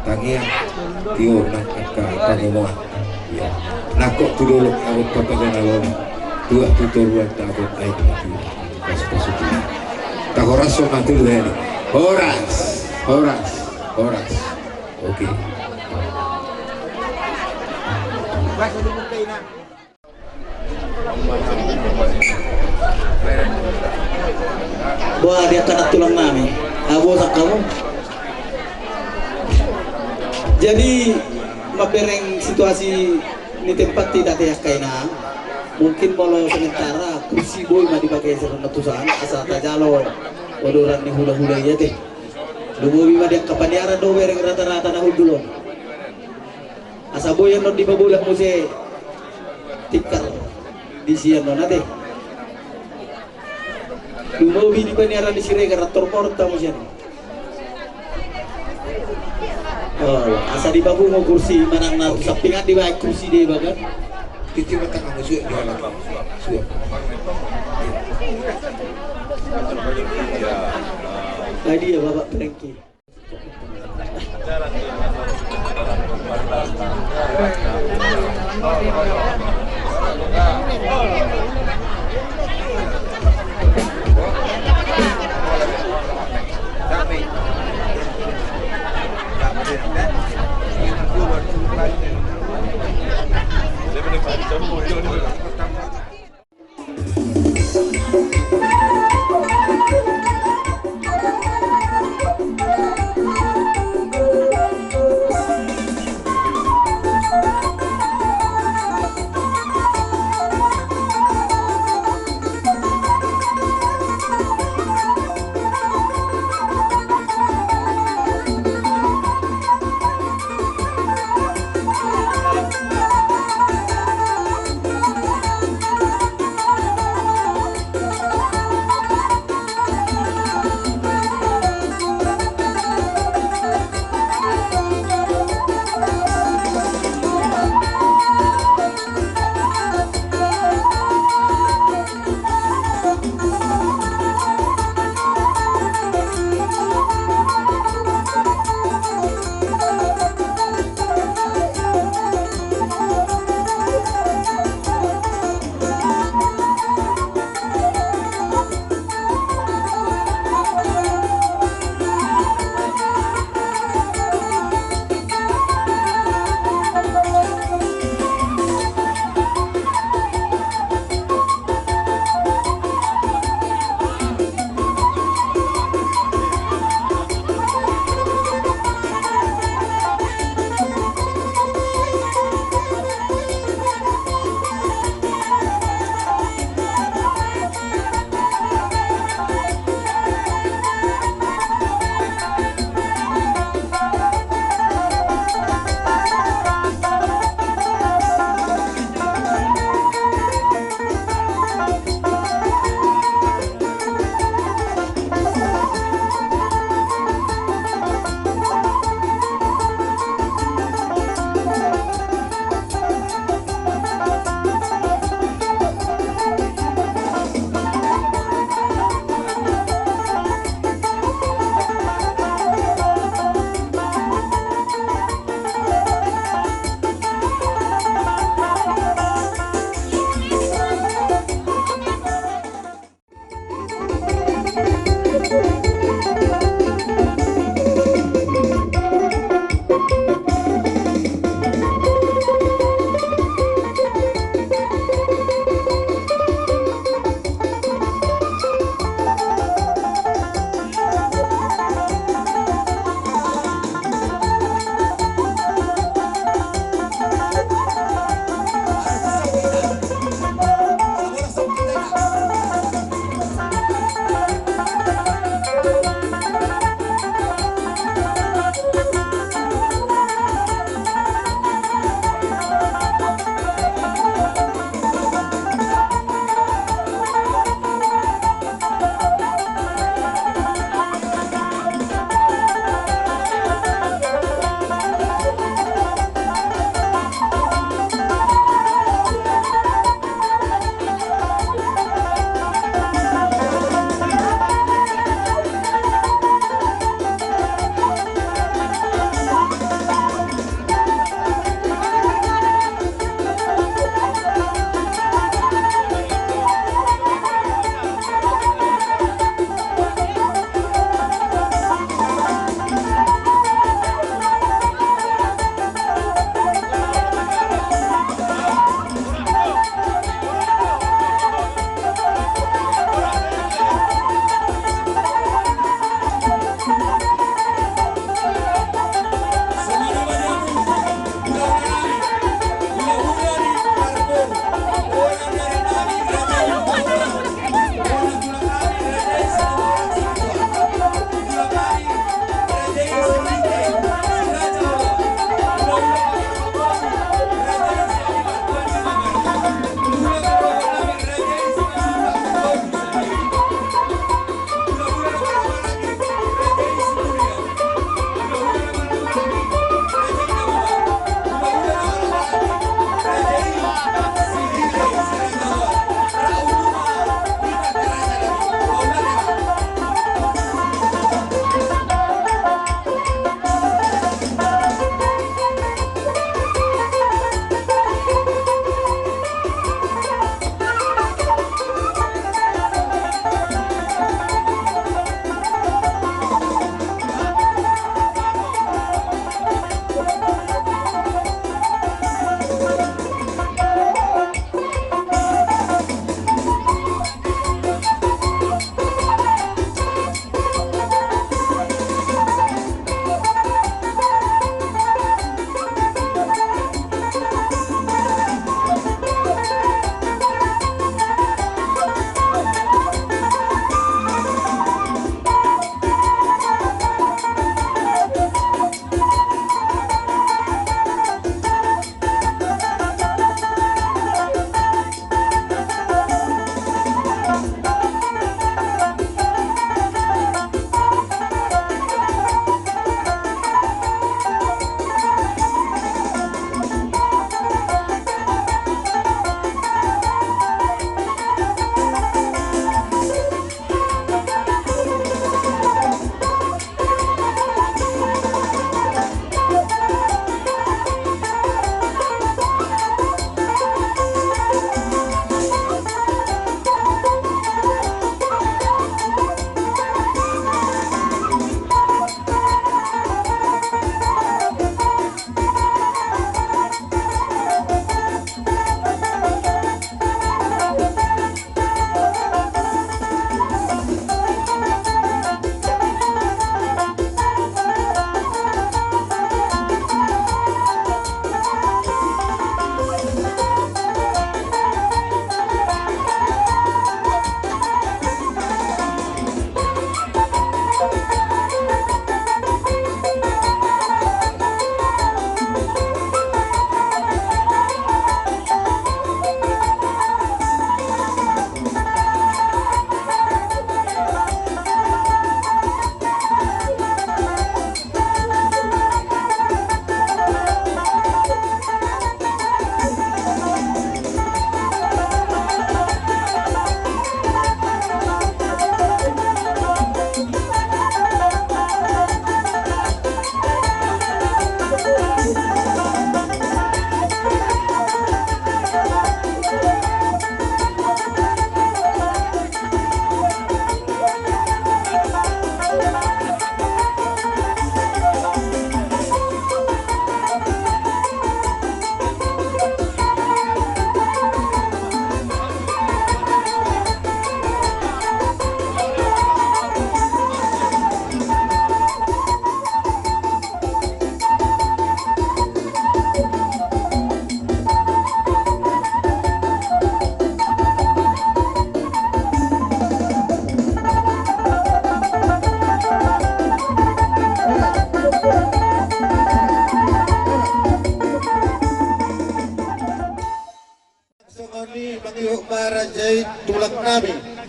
tangia tio nak pangemoa ya nakok dulu awet papagan alon dua tuturuan takut air lagi pas pasuki tak horas sama dulu ya horas oke. Wah, dia kena tulang nami. Abu tak kamu. Jadi mapereng situasi ini tempat tidak kaina. Mungkin kalau sementara kursi boy mah dipakai serunatusan asal tajalo odoran ni hula-hula ya teh. Dumo bima dia kapaniara do bereng rata-rata nahul dulu. Asa boy yang di babula muse tikar di sian nona teh. Dumo bini paniara di sirega rator porta musian. Oh, asa di babu mau kursi manang na sampingan di baik kursi deh bagan. Titi mata kamu sudah jualan sudah. Tadi ya Bapak Franky.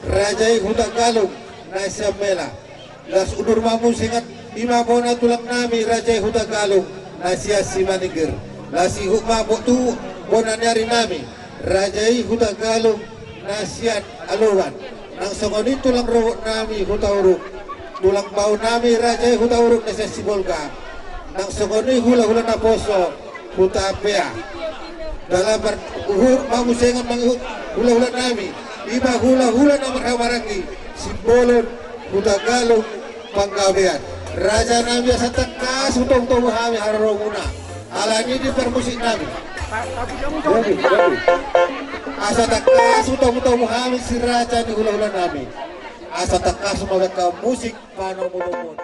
Rajai Huta Galung Nasia Mela las udur mamu singat ima bona tulak nami Rajai Huta Galung Nasia Simanigir lasi hukma botu bona nyari nami Rajai Huta Galung Nasia Aluan nang songoni tulang rawak nami Huta Uruk tulang bau nami Rajai Huta Uruk Nasia Sibolga nang songoni hula-hula naposo Huta Apea dalam beruhur mamu singat manghut hula-hula nami Iba hula-hula na marhawarangi simbolon Huta Galung Panggabean Raja nami asa tekas utong-utong hami haroronguna alani di permusik nami asa tekas utong-utong hami si raja di hula-hula nami asa tekas semoga musik panomunumun.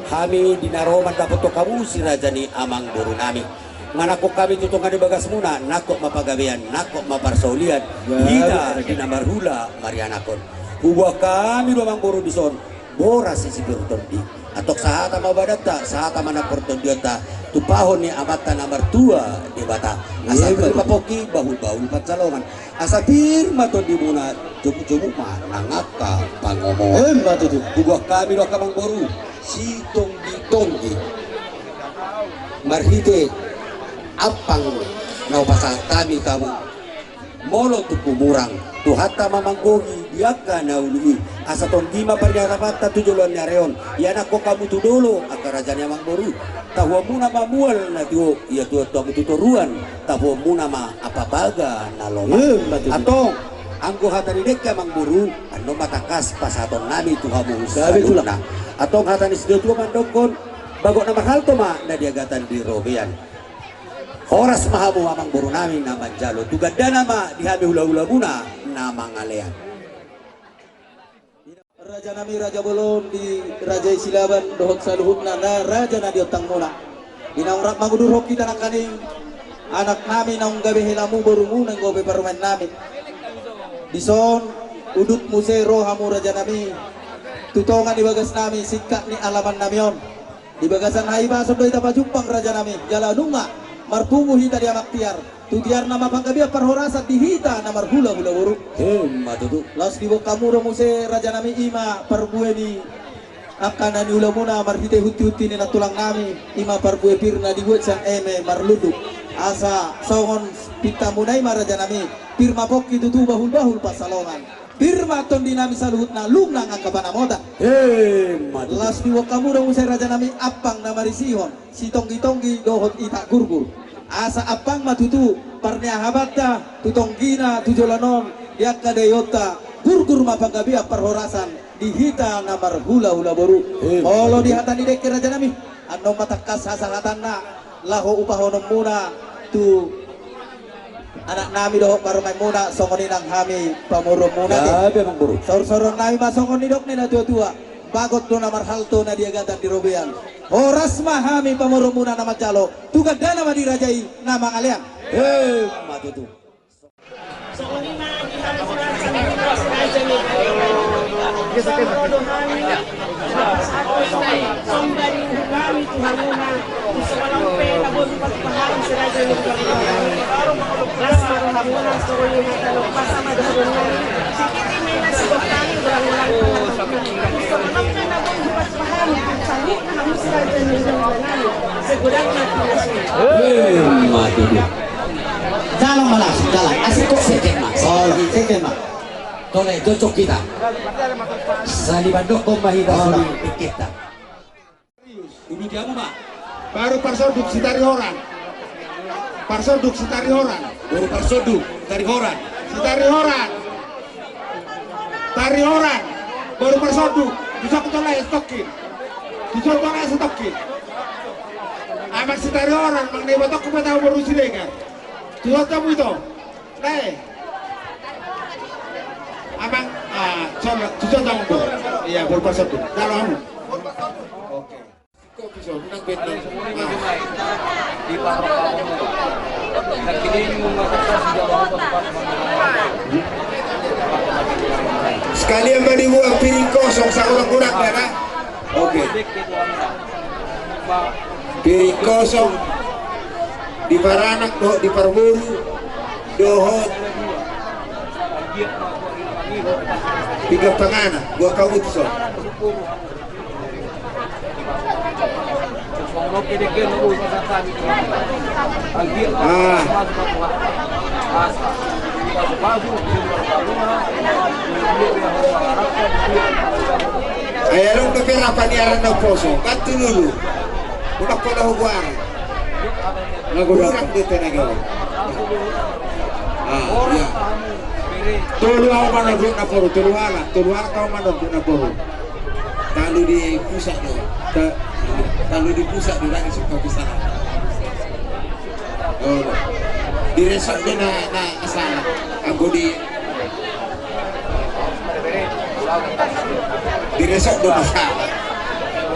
kami dinaroman dapat to kamu si raja ni amang buru nami manako kami tutungan di bagas muna nako mapagabian nako maparsaulian hina dinamar hula marianakon ubah kami amang buru bison boras si bertondi atok sahata mabadata sahata mana pertondiota tupahon ni amata nomor 2 di bata asa papoki bahul-bahul patsalongan asa pirma to di muna jumu-jumu manangaka pangomong batu tu ubah kami lo kamang boru si tonggi marhite apang nau pasal kami kamu molo tu kumurang tu hatta mamanggogi diaka na ului asa tonggi ma parjarapat tujulan nyareon ya nako kamu tu dulu akar rajanya mang boru tahu muna mamual na tu ya tu tutoruan tahu muna ma apa baga na loma atau anggo hatani deka mang boru ando matakas pasaton nami tu hamu saduna atau hatani sedo tu mandokon bagok nama halto ma na diagatan di robean Horas mahamu amang buru nami nama jalo tugada nama dihami hula-hula muna nama ngalean Raja nami Raja Bolon di Raja Isilaban dohot saluhut nanda Raja na diotang muna inaung rak magudur hoki tanah kaning anak nami naung gabe helamu baru muna gobe paruman nami dison udut muse rohamu Raja nami tutongan di bagas nami sikat ni alaman namion di bagasan haiba sodo ita pajumpang Raja nami jala nunga marpungu hita dia maktiar tutiar nama pangkabia parhorasa dihita namar hula-hula buru matutu las di bokamu romuse Raja nami ima parbueni akana ni hula muna marhite huti-huti ni natulang nami ima parbue pirna dibuat sang eme marluduk asa songon pita munai Raja nami pirma poki tutu bahul-bahul pasalongan pirma ton dinami saluhut na lunang ang kabana moda matutu las di bokamu romuse Raja nami apang namari sihon si tonggi-tonggi dohot ita gurgur asa apang matutu parnya habata tutonggina tujolanon yakka deyota gurgur mapangabia parhorasan dihita namar hula-hula boru olo dihatani deke Raja nami ando matakas hasangatanna laho upahonom muna tu anak nami dohok parumay muna songoninang hami pamurom muna gabe mang buru sor-soron nami masongon nidok nina tua-tua bagot do namar halto na diagatan di robean horas mahami pamurom muna nama calo tugad na nama dirajai nama kalian matutu matutu jalan malas jalan asik kok second mas oh second mas tole cocok kita sali bandok mahida sali kita dulu jamu mak baru parsoduk sitari horan parsoduk sitari horan baru parsoduk dari horan sitari horan tari horan baru parsoduk bisa ketolak stokin dicontohnya stokin amat sitari horan mengenai batok kepada baru sidengar dicontoh itu nih abang dicontoh itu iya baru parsoduk dalam oke kok bisa menang benteng di Parang Nakiling mengatakan sekalian dibuang piring kosong sa kurang-kurang ya oke piring kosong di Paranak dohot di Parburu dohot tiga pangana gua kau itu so ayalong kapira paniaran ng poso kanto lulu unak ko na huwag nagurang dito na gawin iya tulu ako manodok na puro tuluala kau manodok na puro talo di pusat doon talo di pusat doon lagi suka pisah di resort doon na asala ako di resort doon asala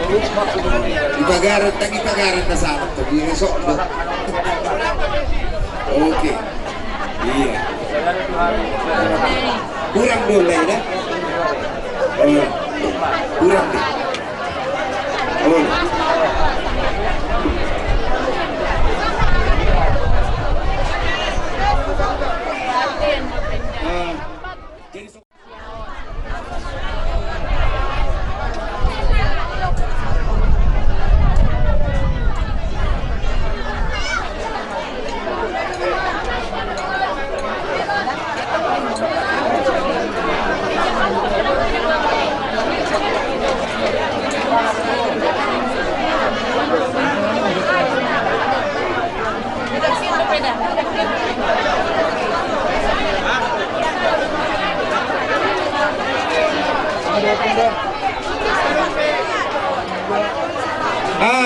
Di pagaran na sana to. Di resort mo. Oke. Iya. Kurang dulu ya. Oh. Kurang deh. Oh.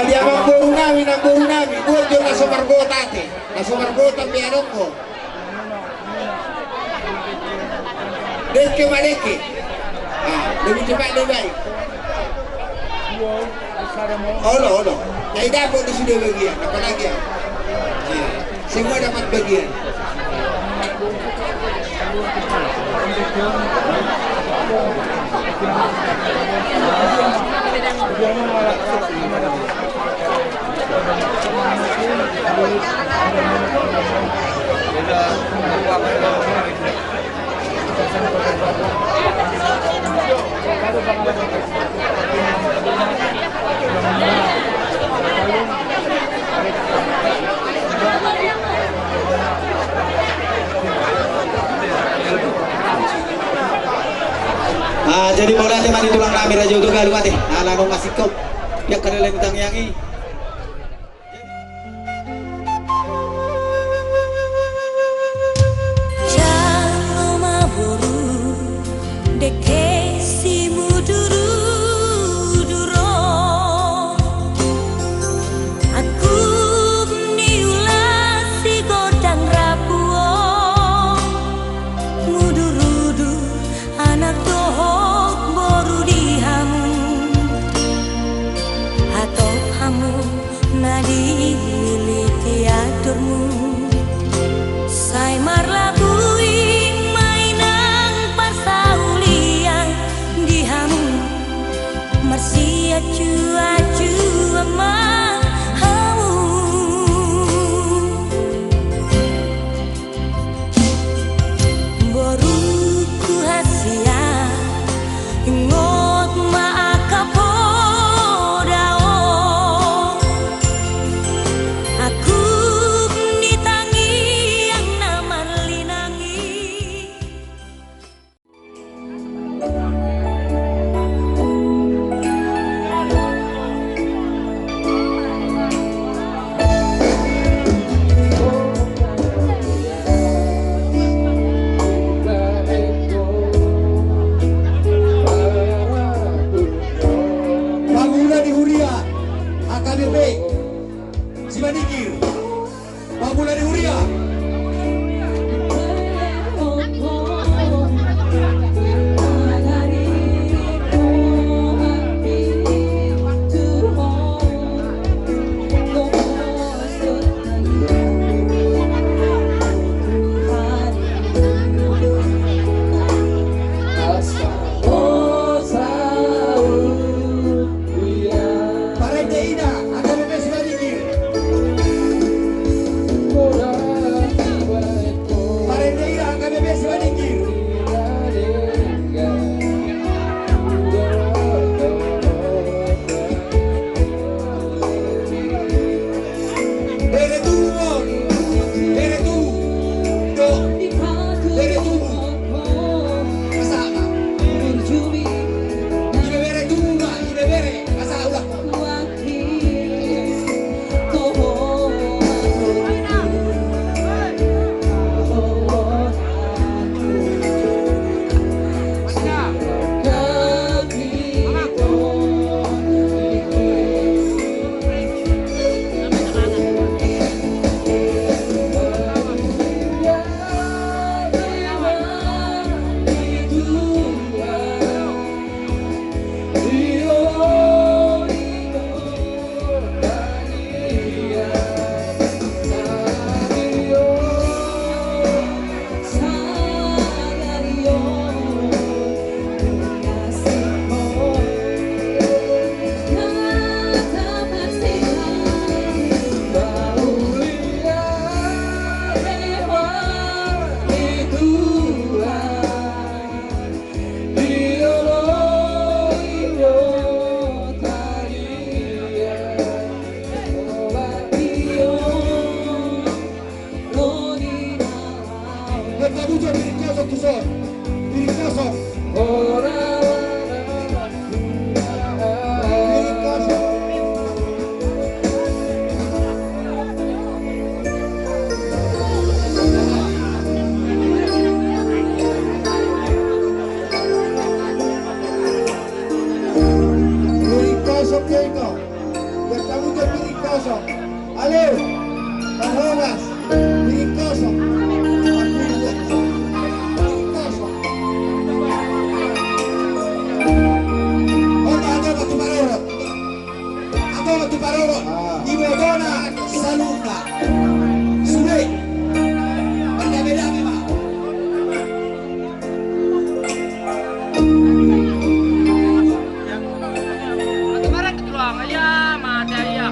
Dia ang buru namin. Buwan yung nasa Margota ate. Nasa Margota ang pianong ko. Deke maleke. Lebih cepat lebih baik. Olo. Ay dapat na sudah bagian. Apalagi ya. Semua dapat bagian. Jadi mulai teman tulang kami raja untuk galu mati. Lanong masih kau. Yang kena lentang yangi. Alif, Bahogas, Bikin kosong. Ibodona Saluka Sudah beda-beda memang. Kemarin ketulang aja, ada ya.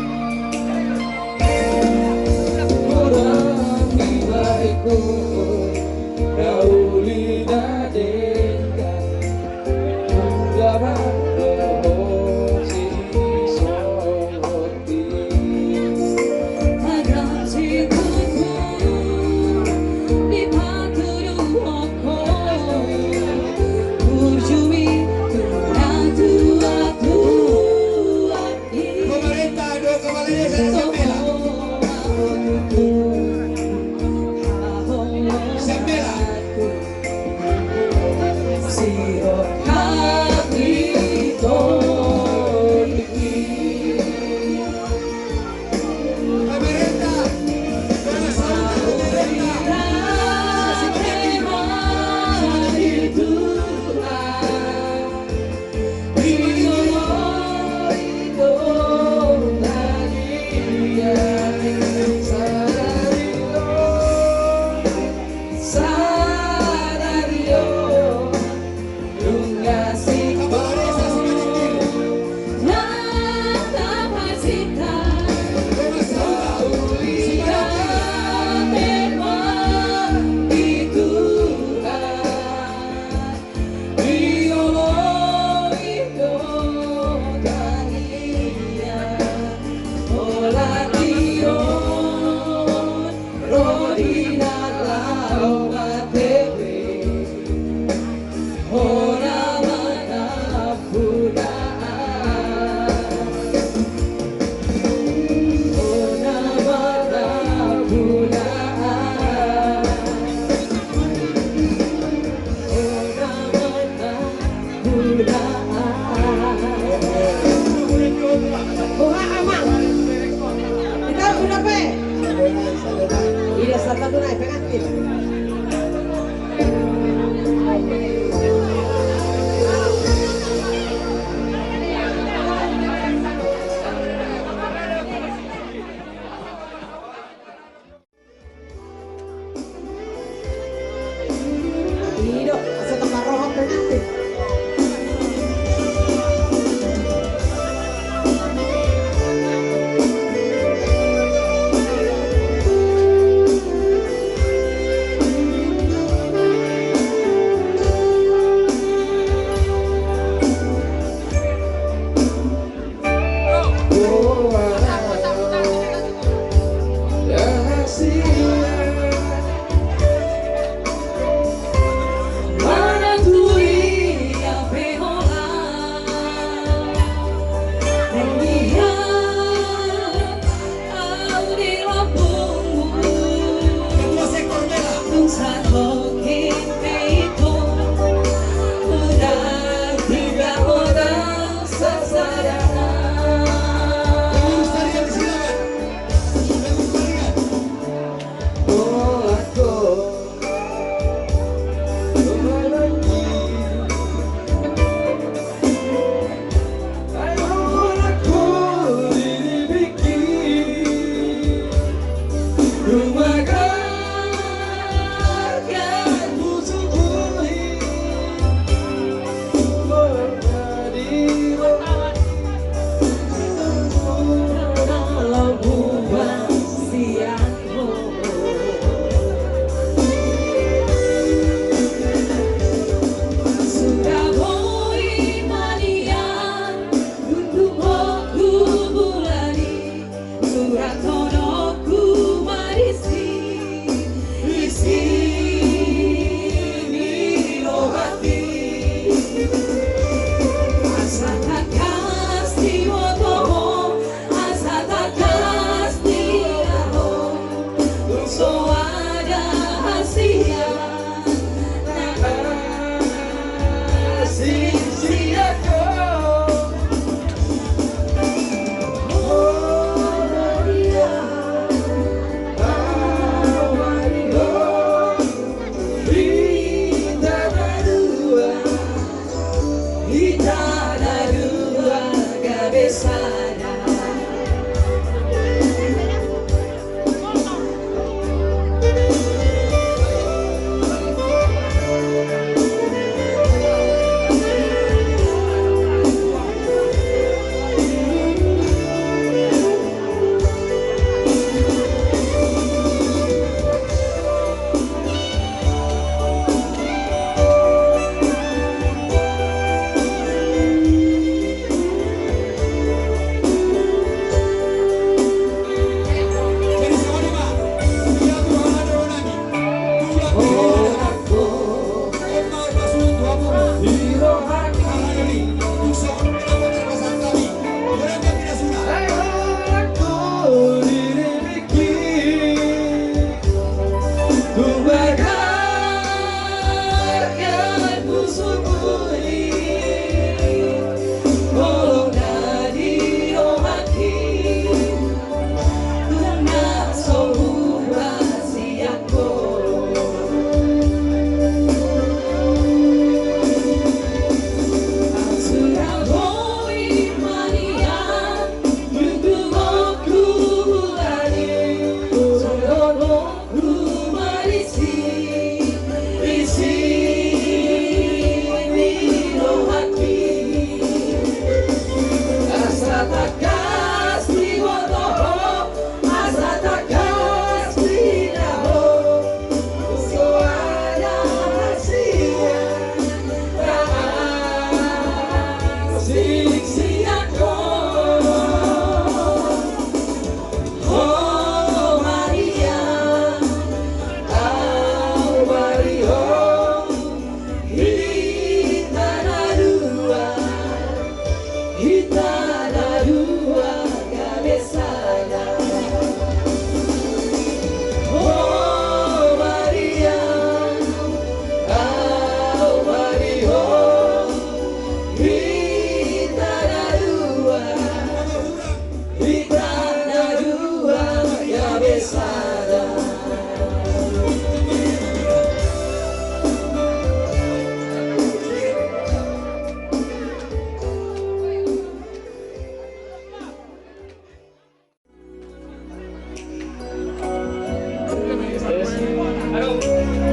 Aduh,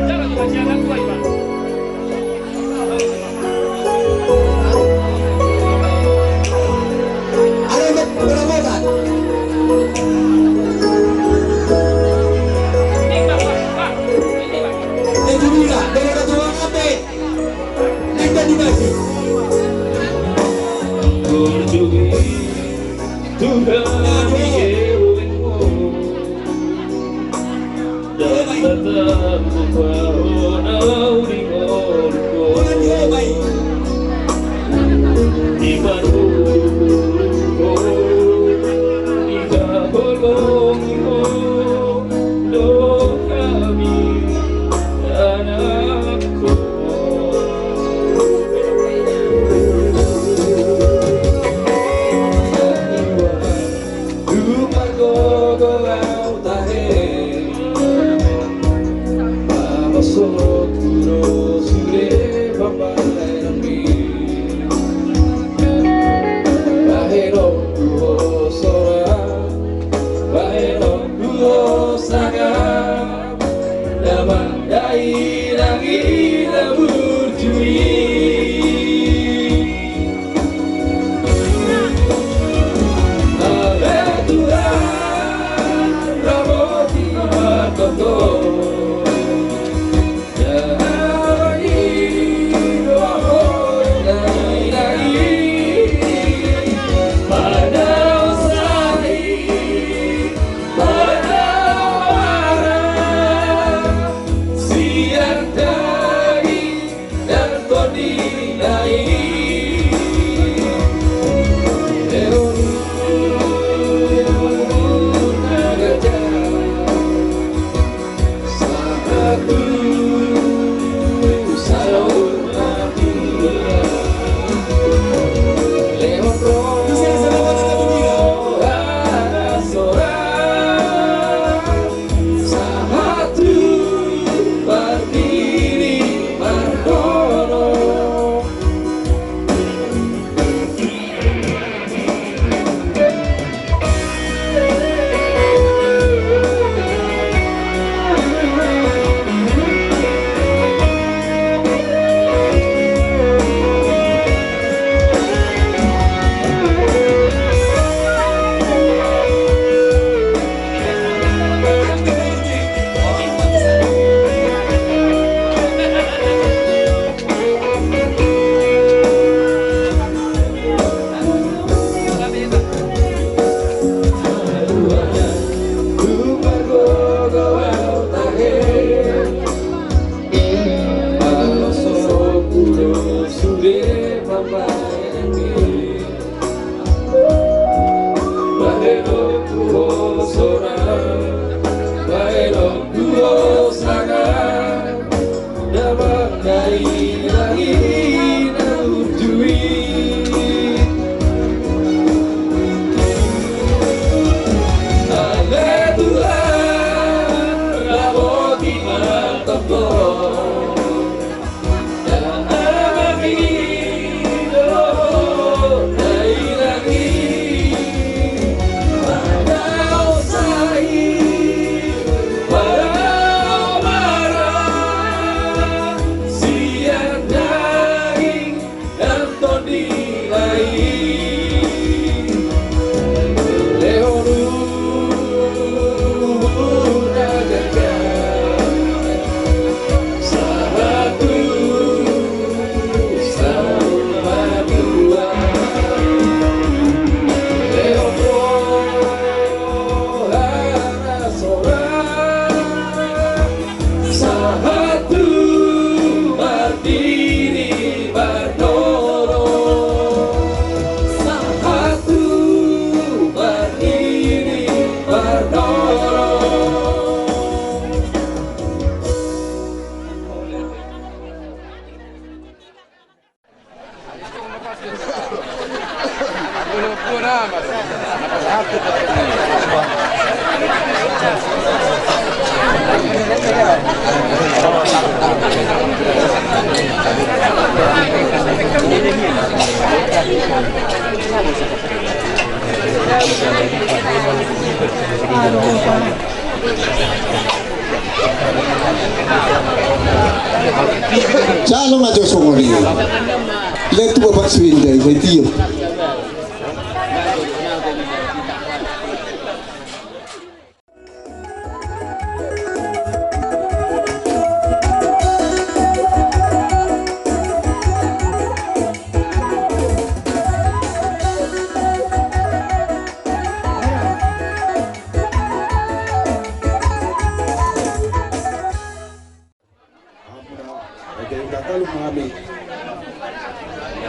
jangan dikasih anak gua, Iwan. Ada yang berobosan. banyak. Jalo nga Diyos mo rin. Let mo ba swinday, may tiyo.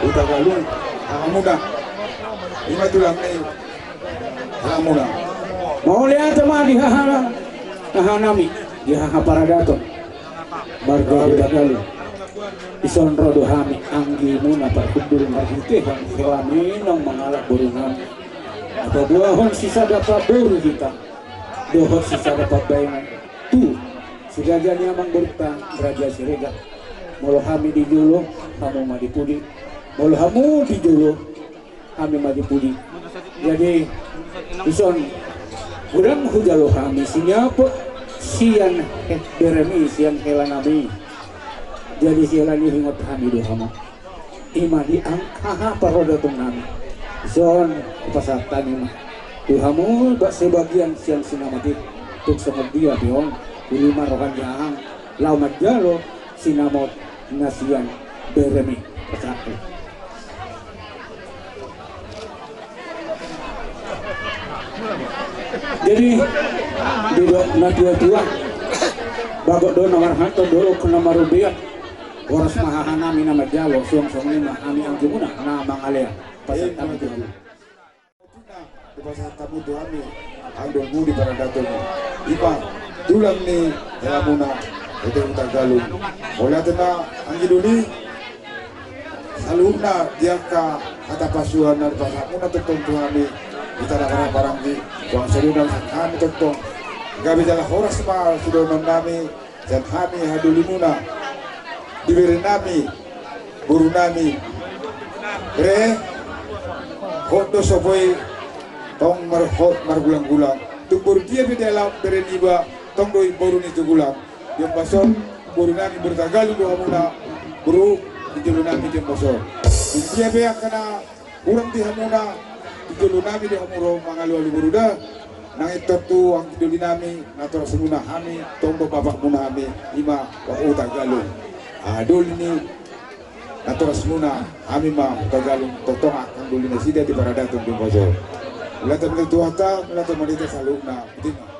Utagalung muna lima tulang muna Mau lihat teman di hahanami di hahaparadato marga Utagalung ison rodo hami anggi muna parkudur marhintihang hilaminang mengalak burungan atau dohon sisa dapat buru kita dohon sisa dapat bayangan tu sigaganya mang berta raja sirega molo hami di julo kamu mah dipudi molo hamu di julo kami mah dipudi jadi ison urang hujalo kami sinyapa sian beremi sian helanami jadi sialani hingot kami do kamu ima di angka paroda tung nami ison pasatan ima tu hamu bak sebagian sian sinamati tuk sangat dia biong lima rokan jahang laumat jalo sinamot nasian beremi pasatan. Jadi duduk na dua bagot do nomor hanto dulu ke nomor rubiat waras mahahanami nama jalo suang lima ami angki muna na mangalea pasal tamu tuhan di pasal tamu tuhan ni andong budi para datung ipa tulang ni helamuna itu Utagalung oleh tena angki duli saluna dia ka kata pasuhan dan pasal muna tetong tuhan ni kita nak barang di buang seluruh kami tetong gabi jalan horas mal sudah nami dan kami haduli muna diberi nami buru nami re hoto sopoi tong marhot margulang-gulang tubur dia di dalam bereniba tong doi buru ni gulang yang bason buru nami bertagalung doa muna buru di nami yang bason dia be kena kurang di hamuna itu nami di umur mangalu buruda nang itu tu ang tiduli nami nator semuna kami tombo bapak muna kami lima wa Utagalung adul ini nator semuna kami mah Utagalung totong akan duli nasida di paradatung di mojo ulah temen tuata ulah temen itu saluna penting.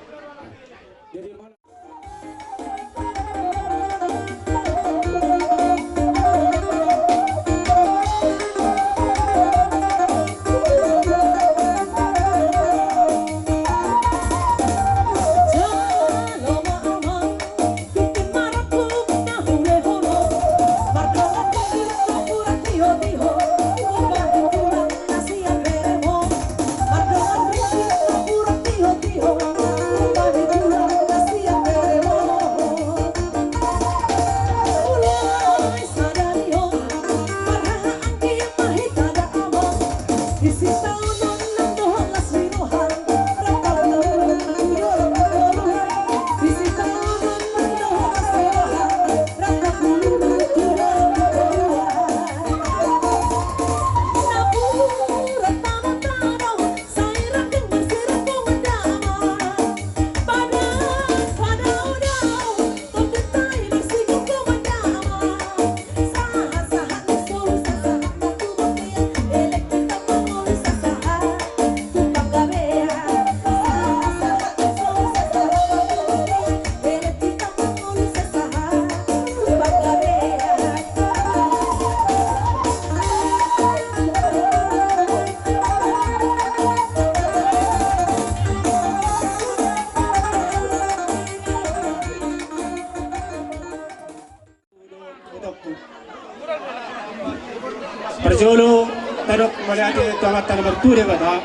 Perjolo tanok malihat tamat tanah berture bata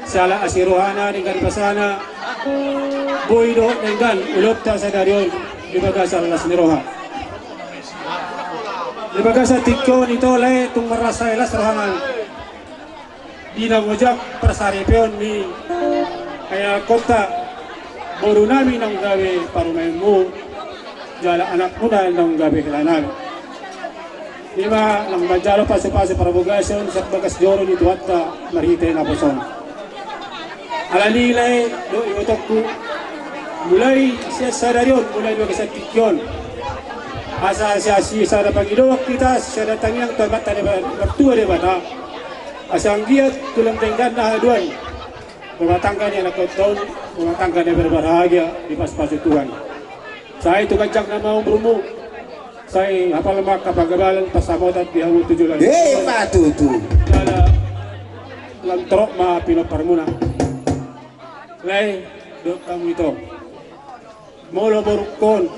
salah asirohana dengan pasana boydo dengan ulopta sadarion di bagasan las niroha di bagasan tikko nito le tung merasa elas rohangan di namojak persaripion ni Kaya kota, baru namin ang gabi parumay mo, jala anak mo na ng gabi hilanag. Lima, nang majalo paso-paso para bugasyon sa bagas joro ni Tuwata, marhite na poson. Alalilay, do iutok ko, mulai siya sa daryon, mulai doon sa tikyon. Asa siya sa napag-ilawak kita, siya natangyang tamata na magtuwa na bata. Asa ang giyat, tulang tinggan na haduan. Pumatangka niya nakotol, pumatangka niya berbahagya, di pas-paso Tuhan. Sa ito kajak na maumrumo, sa hapal mak kapagabalan pasamot at bihamu tujulan. Matutu. Kala lantrok ma pinoparmuna. Lay, do kamu ito. Molo borukon.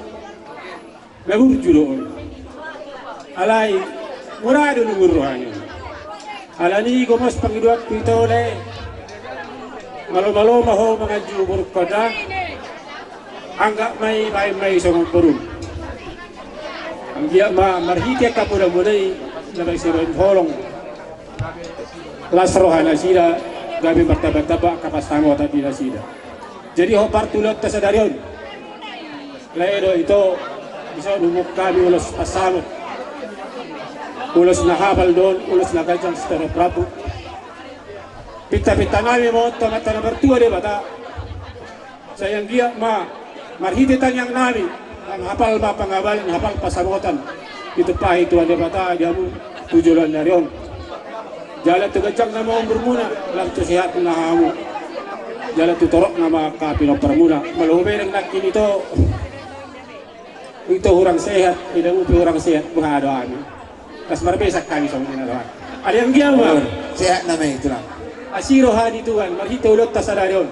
Nagurjuloon. Alay, murado nunguruhanyo. Alani gomos pangiduat pito lay. Malo-malo maho mga jubur koda. Anggap may isang burung. Ang dia marhite ka po na munay nabay si Ron Holong. Lasrohan na sila, gabi magtaba-taba kapasamo at di na sila. Jadi ho partulot ta sa daryon. Lairo ito, bisa lumuk kami ulos pasamo. Ulos na habal doon, ulos na kajang stero prabu. Pita-pita namin mo, tamata na bertua de bata. Sayang dia marhite tanyang namin. Ang hapal mapangabal, ang hapal pasamutan. Ito pa hituan de bata, dia mo tujulan na riyon. Jalan tegajak na mau bermuna, lang tu sehat na hamu. Jalan tu torok na makapinok permuna. Malumay ng nakin ito orang sehat, tidak upi orang sehat mengadoan. Kas marbesak kami sa mga nadoan. Ada yang dia mah Sehat na may ito lang. asiro hadi tuan, marhito ulot tasadaron.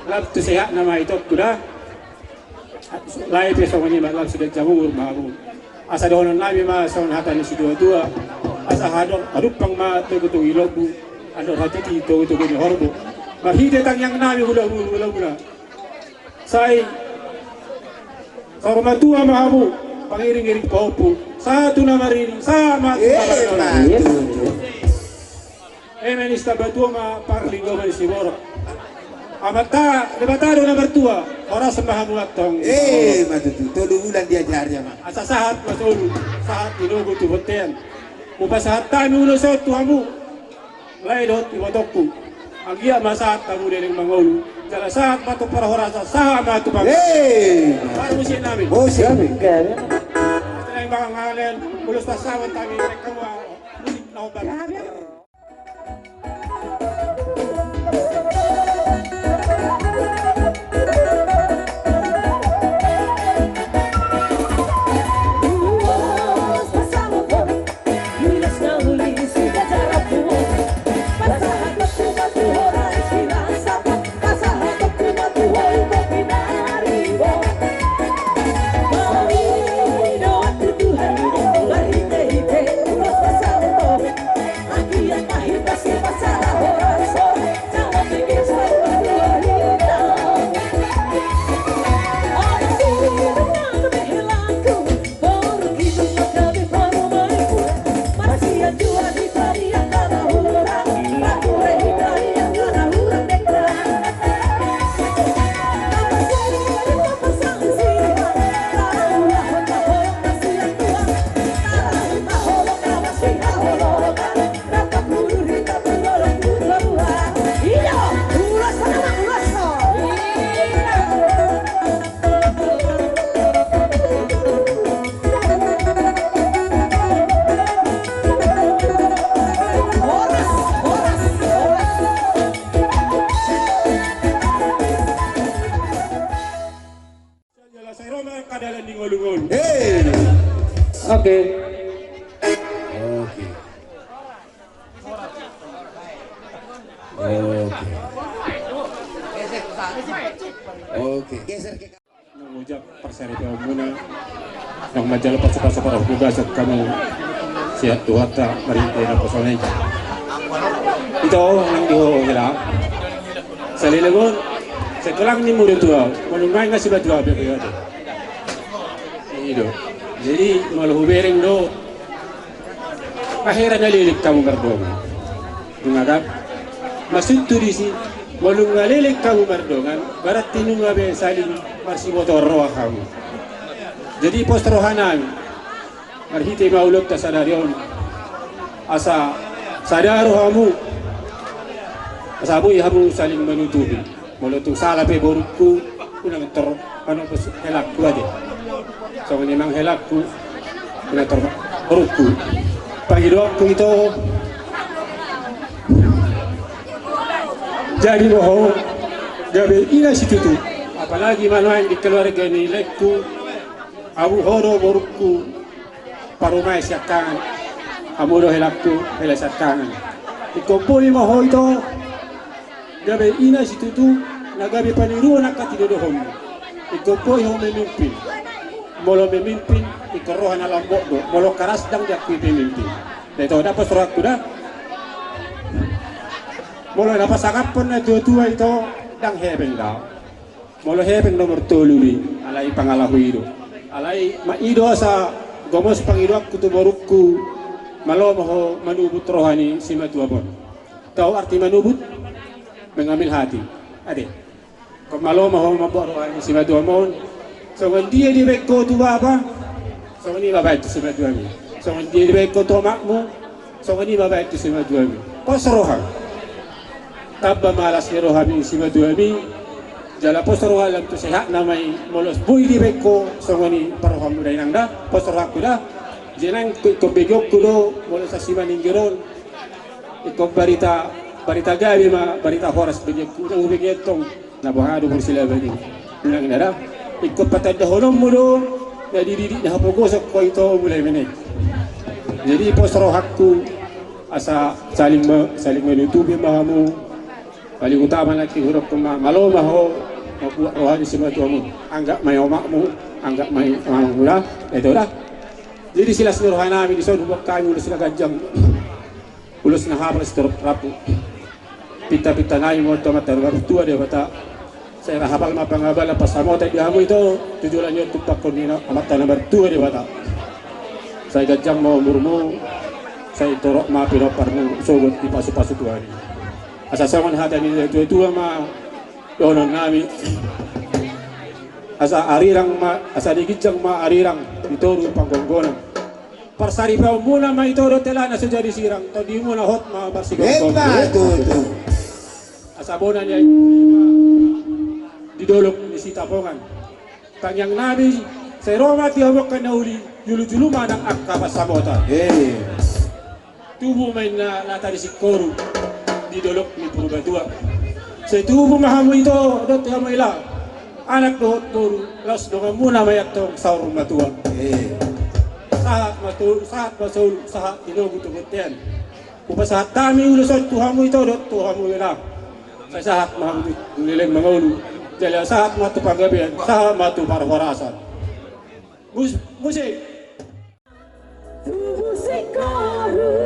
Lab tu sehat nama itu kuda. Lai pe sa mga lab sudah jamur mahu. Asa doon namin ma sa hatan ni si dua-dua. Asa hadong arupang ma tugutu ilobu. Ano hati itu ni horbo. Marhite tang yang namin hula. Sai Hormatua mahamu, pangiring-iring paupu, satu nama rini, sama Matutu. Menista batua ma parlingo man si borok. Amata, debatado na bertua, oras mahamu atong. Matutu. Tolu bulan diajarnya mah. Asa sahat masulu, sahat inugo tu botean. Upasahat kami ulo sa tuhamu, laidot ibotokku. Ang iya masahat kamu dari mangolu. Jala sahat batu para horasa, sahat batu bang. Baru musim namin. Musim. Setelah yang bakal ngalen, mulus pasawan kami mereka mau musik naubat. Oke. Geser ke Mengucap perseri muna ng majalah paso-paso para hugasat kamu sihat Tuwata marinte na posonay. Ito ang diho sa lilagon sa kulang ni murid tuwa manungay nga si badwa begitu. Itu. Jadi malu bereng do akhirnya lilik kamu berdua. Mengagap masuk tu di si Molung ngalilik kamu mardongan, barat tinung ngabe saling marsimotor roh kamu. Jadi pos rohanan, marhiti maulog ta sadarion, asa sadaro kamu, asa abu ihamu saling menutupi. Molotong salah pe borukku, unang tor ano pos helak ku ade. So memang helak ku, unang tor borukku. Pangidok ku itu. Jadi bohong, gabe ina situ tu. Apalagi manuan di keluarga ni lekku, abu horo borukku, parumai siakan, amu doh helakku hela siakan. Ikomponi maho itu, gabe ina situ tu, nagabe paniru nak kati dohom. Ikomponi ho memimpin, molo memimpin, ikorohan alam bodo, molo karas dang jakui pemimpin. Itu dapat surat kuda. Molo dapat sakapan na tua itu dang hebeng daw. Molo hebeng nomor 3 ni alai pangalahu ido. Alai maido sa gomos pangido aku tu borukku malo mo manubut rohani si matuabon. Tahu arti manubut? Mengambil hati. Ade. Kau malo mo mabot rohani si matuabon. So dia di beko tu baba. So ni baba itu si matuabon. So dia di beko tu makmu. So ni baba itu si matuabon. Pos rohan. Tabba malas ni rohami si maduami jala posoro alam tu sehat namai molos bui di beko songoni paroham udah inang dah posoro aku dah jenang ko begok kudo molos asima ninggiron ikut barita gabi ma barita horas begek kudo begetong na bohado bersila bani inang dah ikut patad daholom mudo na dididik dah pogosok ko itu mulai menek jadi posoro hakku asa saling menutupi mahamu. Paling utama lagi huruf kema malo maho mabuat rohani semua tuamu anggap mai omakmu anggap mai mula itu dah jadi silas rohana kami di sana buat kami ulus na ganjang ulus na habas terus rapu pita nai mo mata tua dia kata saya hafal mapangabal pas samo tadi kamu itu tujuannya untuk pakonina mata nomor 2 dia kata saya ganjang mau murmu saya torok ma piroparmu sobat di pasu-pasu tuari asa saman hata ni tua ma donon nami asa arirang ma asa digijang ma arirang itoru panggonggonan parsari pa muna ma itoro tela na sejadi sirang tadi muna hot ma barsigong itu asa bonan niya didolok ni sitapongan tangyang nabi sa Roma tiawak ka na uli julu-julu manang akka pasamota tubo may na latari si Koru didolok ni Purbatua. Sa tubo mahamu ito, dot hamay la. Anak dohot doru, las donga muna mayak tong saur matua. Sahat masul, sahat tinugutugot yan. Kupa sahat tami ulusot tuhamu ito, dot tuhamu ila. Sa sahat mahamu nileng mga ulu. Jala sahat matu panggabihan, sahat matu parwarasan. Musik. Tubuh si Koru,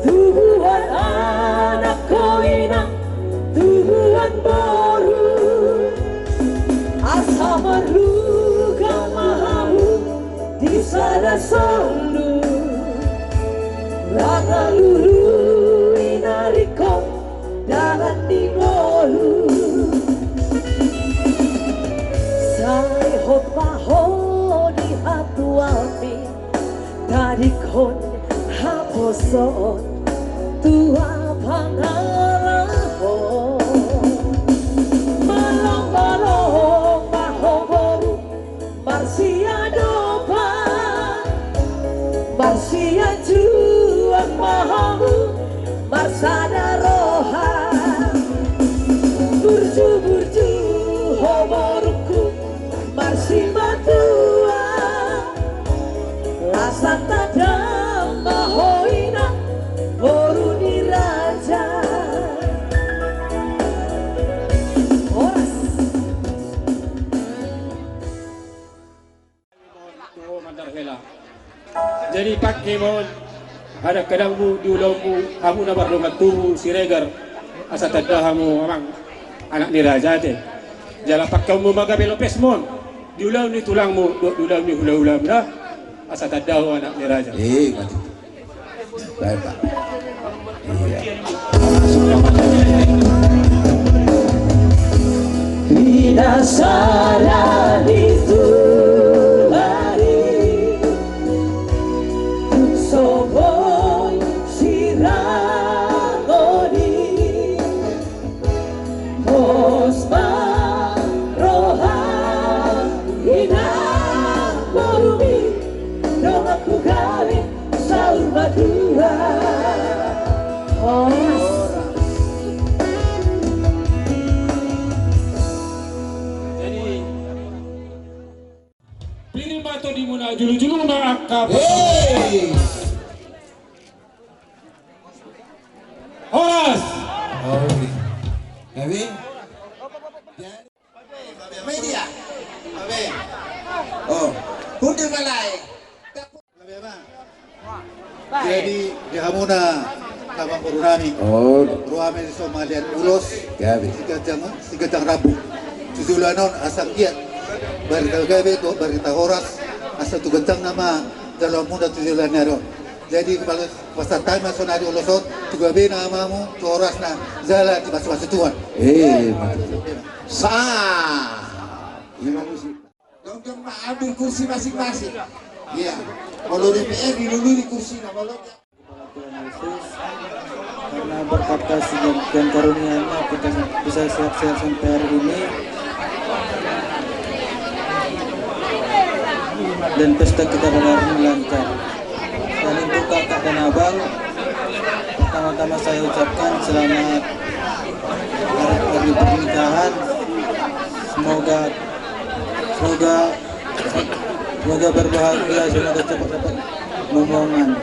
tubuhan anak koina, tubuhan baru, asa meruga mahamu di sana solu, rata luru inariko dalam di molu, sai hot maho di hatuami, tadi kon haposon. Tua pangalaho malong-malong mahoboru marsia dopa marsia juang mahamu marsada roha burju-burju hoboruku marsi matua lasan tadam mahoina Boru di raja Horas jadi pakai mon ada kadangmu diulangmu kamu na barlongat tubuh si regar asa tadahamu amang anak ni raja te jala pakai mu magabe Lopez mon diulang ni tulangmu diulang ni hula-hula dah asa tadahu anak ni raja baik Pak. Iya. Pinasaran itu lari Soboi sirangoni Posma rohana Borumi dong aku kali salma dua Atau di mana julu-julu na akap. Horas. Babe. Media. Babe. Oh, kundi malay. Babe ba? Jadi di hamuna kabang kurunami. Oh, Ruame di Somalian ulos. gabi. Sigatang rabu. Susulanon asang kiat. Barita gabi to barita horas. Asa tu gantang nama dalam muda tujuan nero. Jadi kalau pasal time sonari ulosot tu gabi namamu tu horas na zala di masa tuan. Sah. Dong ambil kursi masing-masing. Iya. Kalau DPR diluluri kursi na kalau karena berkat kasih dan karunia-Nya kita bisa sehat-sehat sampai hari ini dan pesta kita benar-benar lancar. Dan untuk kakak dan abang, pertama-tama saya ucapkan selamat hari pernikahan. Semoga berbahagia, semoga cepat-cepat momongan.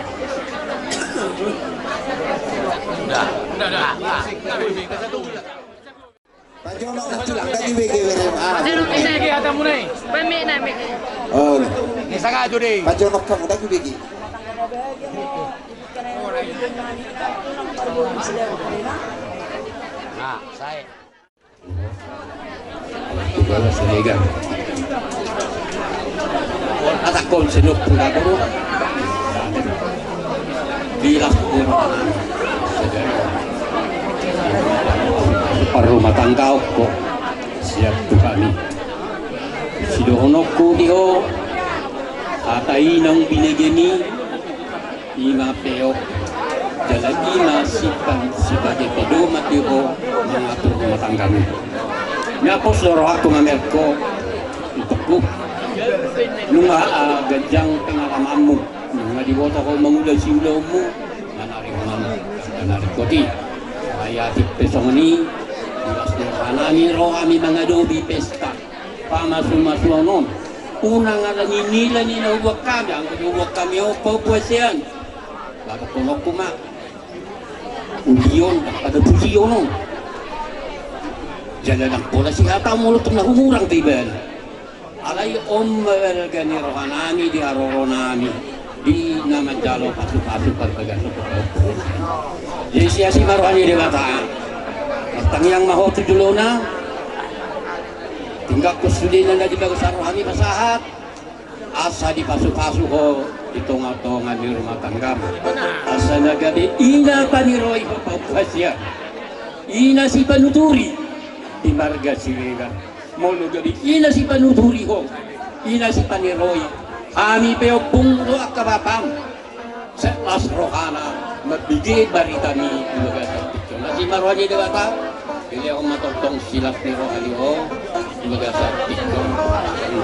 Oh, Ni sangat judi. Pajonok kamu dah begi. Nah, saya. Tugala Senegal. Atak kon senuk punggato. Bilas rumah tangga ko siap tu kami. Sidohonokku diho atai nang binegeni ima peok jalagi nasipan sebagai pedoman diho mengatur rumah tanggamu. Nyapos loro aku ngamerko untukku nunga gajang pengalamanmu nunga diboto ko mangula siulawmu nanari koti saya tipesongani Ilas hanami roh kami mengadobi pesta pamasul-masuanon unang alangi nila ni nauwag kami ang nauwag kami o paupuasian laga tulog kuma uliyon pada pusiyon jalan ang pula sihata mulot na humurang tiban alay gani roh hanami di aroronami di naman jalo pasuk-pasuk pagkagasok jadi siasi maruhani di bataan tangyang maho tujulo na tinggal kusudin na di bagasar rohani masahat asa di pasu-pasu ho ditonga-tonga di rumah tangga asa nagabi ina paniroi papapasya ina si panuturi di marga silega molo gabi ina si panuturi ho ina si paniroi ami peo pungro akabapam sa as rohana magbigay barita ni bagasar nasi marwani di bata Pilih ako matotong silap ni Rohalio, bagasar tikong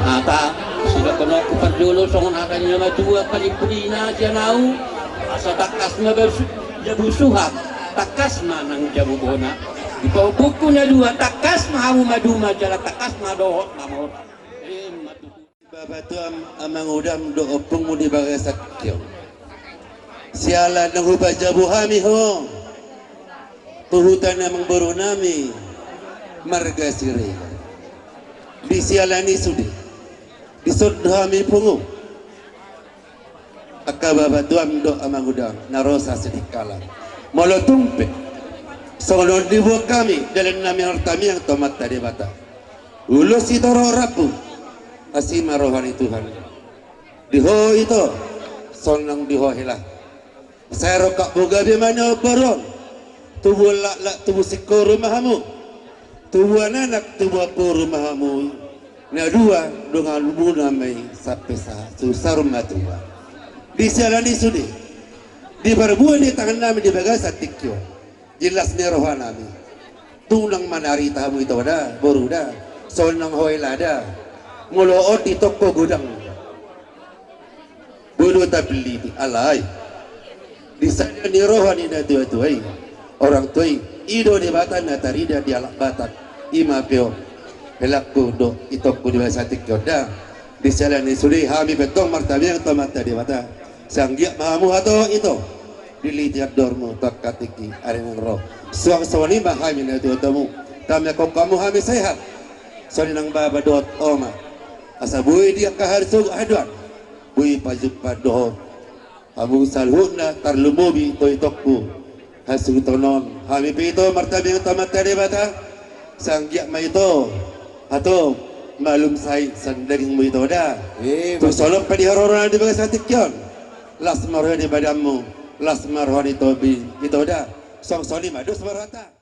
hata, sila kono ko padlulo sa nata niya matuwa palipulina siya nao, asa takas na jabusuhat, takas na ng jabubona, ipaubog ko na luha, takas mahamu maduma, jala takas madohot mamot. Babatu amang udam do opung mo di bagasar tikong. Sialan ng hubad jabuhami ho. Puhutan namang baro nami marga sire di sialani sudi di sodhami pungu akababa duam do amang udang narosa sedikala molo tumpe sonon dibuat kami dalam nami hartami yang tomat tadi bata ulus itu roh rapu asima rohani Tuhan diho itu sonang diho hilah saya rokak boga di mana baron tubuh lak tubuh sikor rumahmu tubuh anak tubuh rumahmu na dua dengan muna may sapesa susar matua di sialani sudi di barbuan di tangan namin di bagas sa tikyo jelas ni rohan namin tunang manari tamu itu ada baru dah soal nang hoila ada muloot di toko gudang bodoh tak beli alay di sana ni rohan ina tua-tuai orang tuai ido di batan na tarida di alak batan ima peo pelakku do itokku di bahasa tikyoda di sana ni suri hami betong martabi yang tomata di mata sanggiak mahamu atau itu dilitiat dormu takatiki arenang roh suang sawani mahami na tuatamu tamya kok kamu hami sehat soni nang baba dot oma asa bui dia kaharsug aduan bui pajuk padoh abu salhuna tarlumubi to itokku hasug tonon hami pito martabi yang tomata di mata sanggiak ma ito atau malum sai sandaging mo ito da tu solok pa di harora di bagas tikyon las marho di badamu las marho di tobi ito da song soli madus marata